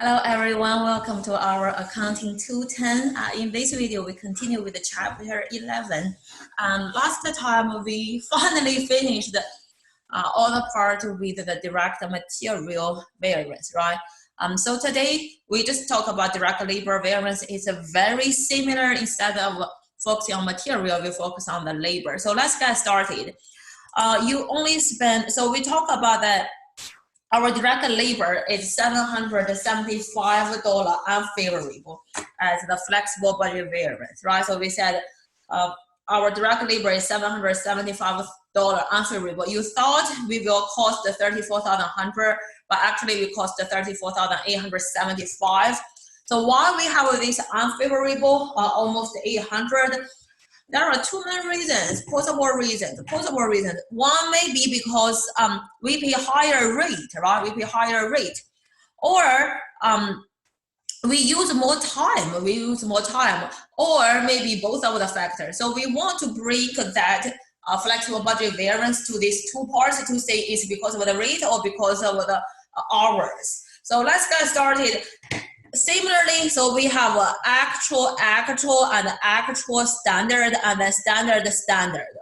Hello everyone, welcome to our Accounting 210. In this video, we continue with the chapter 11. Last time, we finally finished all the part with the direct material variance, right? So today, we just talk about direct labor variance. It's a very similar. Instead of focusing on material, we focus on the labor. So let's get started. You only spend, so we talk about that our direct labor is $775 unfavorable as the flexible budget variance, right? So we said our direct labor is $775 unfavorable. You thought we will cost $34,100, but actually we cost $34,875. So why we have this unfavorable, almost 800? There are two main reasons, possible reasons. One may be because we pay higher rate, right? We pay higher rate, or we use more time. Or maybe both of the factors. So we want to break that flexible budget variance to these two parts to say it's because of the rate or because of the hours. So let's get started. Similarly, so we have actual, and actual standard, and then standard,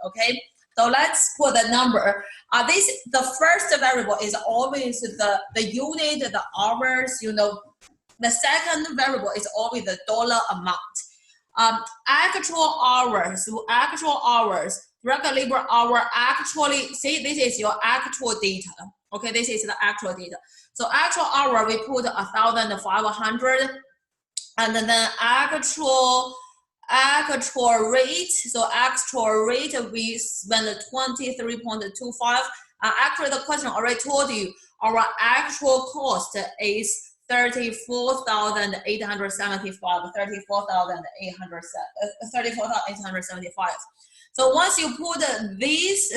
okay? So let's put the number. The first variable is always the unit, the hours, you know. The second variable is always the dollar amount. Actual hours, direct labor hour, actually, see, this is your actual data, okay? This is the actual data. So actual hour, we put 1,500, and then actual rate. So actual rate, we spend 23.25. Actually, the question already told you our actual cost is 34,875. So once you put this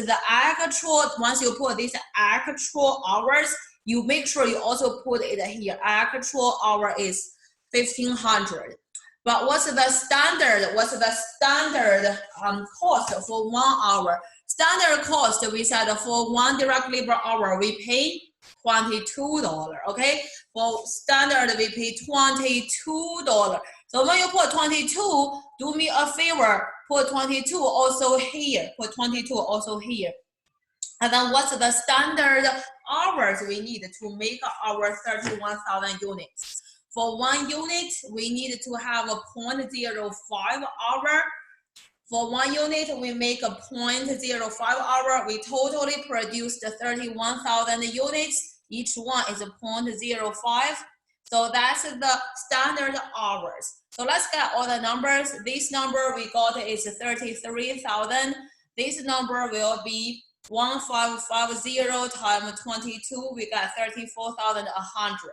actual hours, you make sure you also put it here. Actual hour is 1,500. But what's the standard? Cost for 1 hour? Standard cost, we said for one direct labor hour, we pay $22. Okay, for standard we pay $22. So when you put 22, do me a favor, put 22 also here. And then what's the standard hours we need to make our 31,000 units? For 1 unit, we need to have a 0.05 hour. For 1 unit, we make a 0.05 hour. We totally produced 31,000 units. Each one is a 0.05. So that's the standard hours. So let's get all the numbers. This number we got is 33,000. This number will be 1550 times 22. We got 34,100.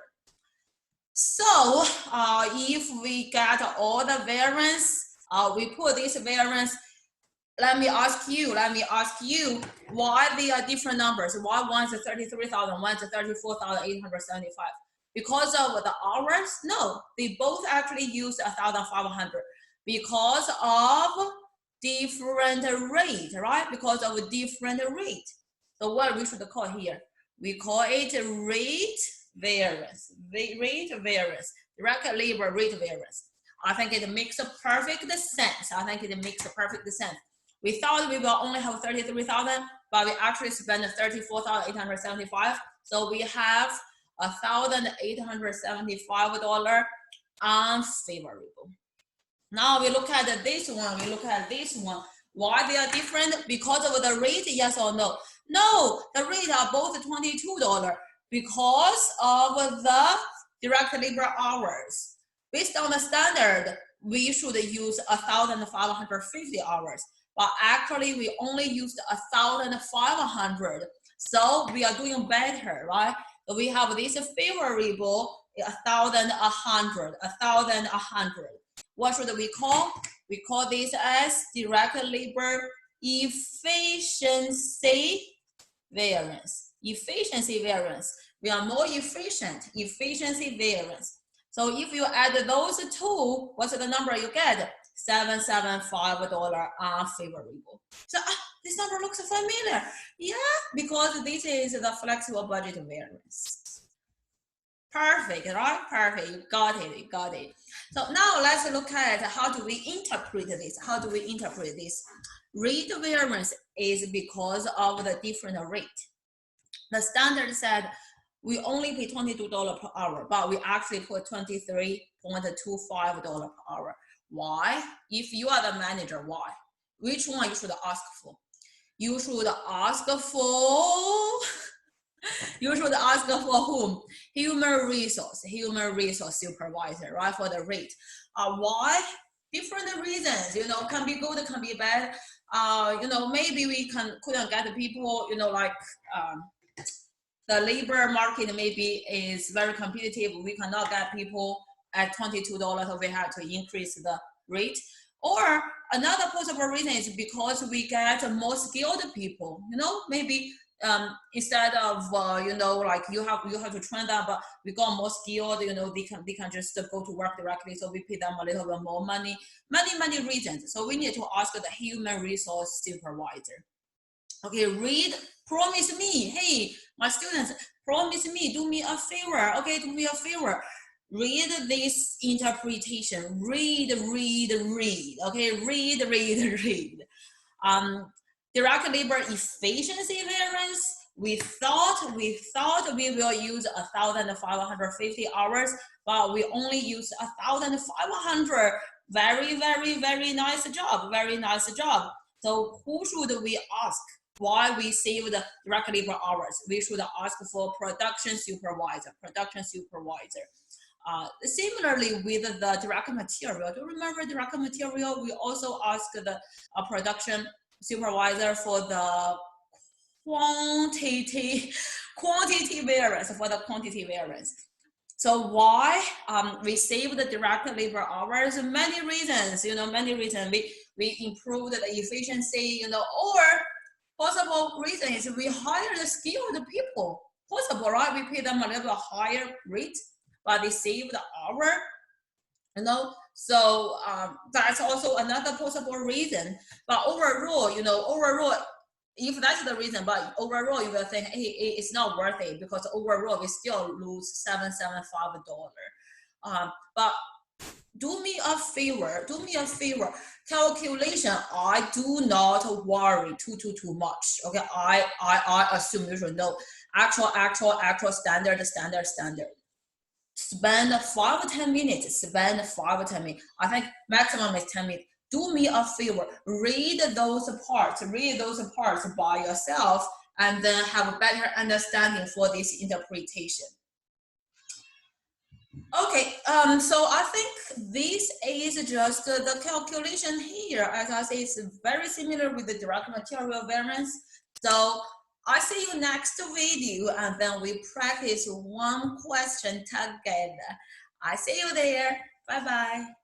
So if we get all the variance, we put this variance. Let me ask you why they are different numbers. Why one is 33,000, one is 34,875? Because of the hours? No, they both actually use 1,500 because of different rate, right? Because of different rate. So what we should call here? We call it rate variance, direct labor rate variance. I think it makes a perfect sense. We thought we will only have 33,000, but we actually spent 34,875. So we have $1,875 unfavorable. Now we look at this one. Why they are different? Because of the rate, yes or no? No, the rate are both $22 because of the direct labor hours. Based on the standard, we should use 1,550 hours, but actually we only used 1,500. So we are doing better, right? So we have this favorable 1,100. What should we call? We call this as direct labor efficiency variance. We are more efficient, efficiency variance. So if you add those two, what's the number you get? $775 unfavorable. So this number looks familiar. Yeah, because this is the flexible budget variance. Perfect, right? Perfect. You got it. You got it. So now let's look at how do we interpret this? How do we interpret this? Rate variance is because of the different rate. The standard said we only pay $22 per hour, but we actually put $23.25 per hour. Why? If you are the manager, why? Which one you should ask for? You should ask for you should ask for whom? Human resource supervisor, right? For the rate. Why? Different reasons, you know, can be good, can be bad. You know, maybe we couldn't get the people, you know, like the labor market maybe is very competitive. We cannot get people at $22, so we have to increase the rate. Or another possible reason is because we get more skilled people, you know, maybe instead of you know, like you have to train them, but we got more skilled, you know, they can just go to work directly, so we pay them a little bit more money. Many reasons. So we need to ask the human resource supervisor. Okay, read, promise me, hey, my students, promise me, do me a favor. Okay, do me a favor. Read this interpretation. Read. Okay, read. Direct labor efficiency variance. We thought we will use 1,550 hours, but we only use 1,500. Very nice job. Very nice job. So who should we ask? Why we save the direct labor hours? We should ask for production supervisor. Similarly with the direct material, do you remember direct material? We also ask the production supervisor for the quantity variance. So why we save the direct labor hours? Many reasons, you know, we improve the efficiency, you know, or possible reason is we hire the skilled people. Possible, right? We pay them a little bit higher rate, but they save the hour, you know. So that's also another possible reason. But overall, you know, if that's the reason, but overall you will think, hey, it's not worth it, because overall we still lose $775. But do me a favor, calculation, I do not worry too much. Okay, I assume you should know actual standard. Spend 5 or 10 minutes. I think maximum is 10 minutes. Do me a favor, read those parts by yourself, and then have a better understanding for this interpretation. Okay, so I think this is just the calculation here. As I say, it's very similar with the direct material variance. So I see you next video, and then we practice one question together. I see you there. Bye-bye.